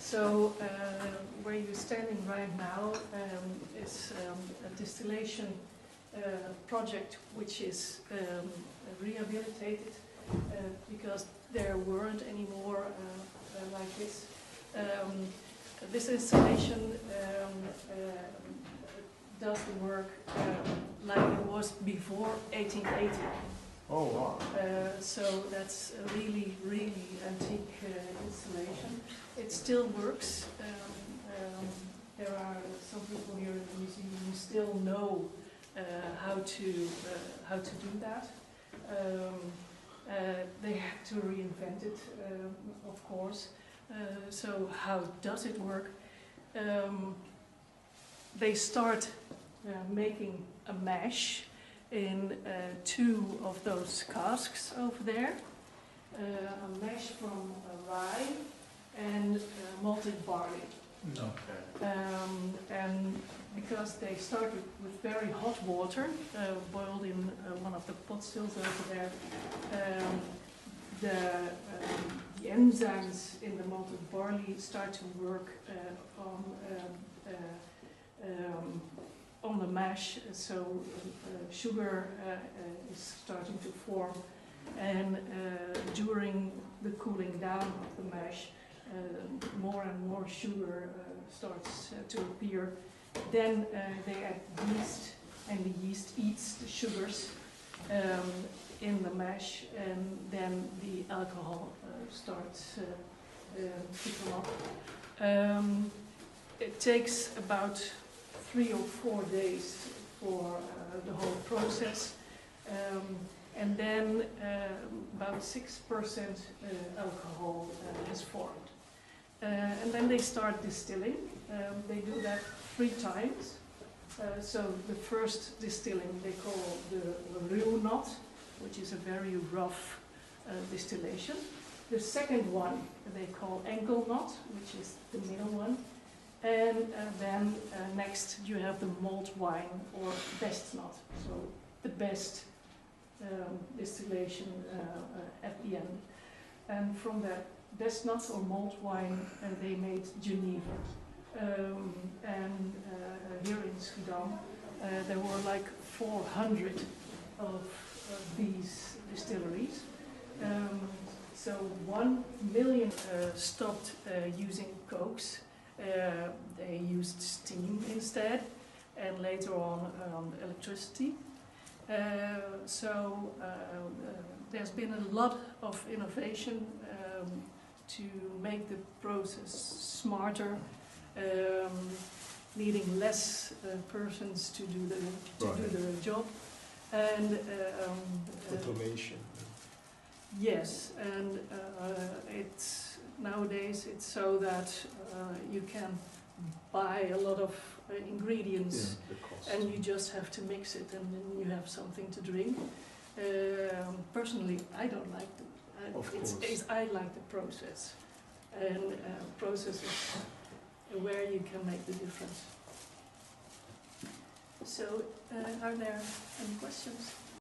So where you're standing right now is a distillation project which is rehabilitated because there weren't any more like this. This installation doesn't work like it was before 1880. Oh wow! So that's a really, really antique installation. It still works. There are some people here in the museum who still know how to do that. They had to reinvent it, of course. So how does it work? They start making a mash in two of those casks over there. A mash from rye and malted barley. Okay. And because they started with very hot water, boiled in one of the pot stills over there, the enzymes in the malted barley start to work on the mash, so sugar is starting to form, and during the cooling down of the mash, more and more sugar starts to appear. Then they add yeast, and the yeast eats the sugars in the mash, and then the alcohol starts to come up. It takes about 3 or 4 days for the whole process, and then about 6% alcohol is formed. And then they start distilling. They do that 3 times. So the first distilling they call the ruw knot, which is a very rough distillation. The second one they call ankle knot, which is the middle one. And then next you have the malt wine or best knot, so the best distillation at the end. And from that best knot or malt wine they made Geneva. And here in Schiedam there were like 400 of these distilleries. So 1 million stopped using cokes. They used steam instead, and later on electricity. So there's been a lot of innovation to make the process smarter, needing less persons to do the job, and automation. Yes, and nowadays it's so that you can buy a lot of ingredients, and you just have to mix it, and then you have something to drink. Personally, I don't like I like the process, and process is where you can make the difference. So, are there any questions?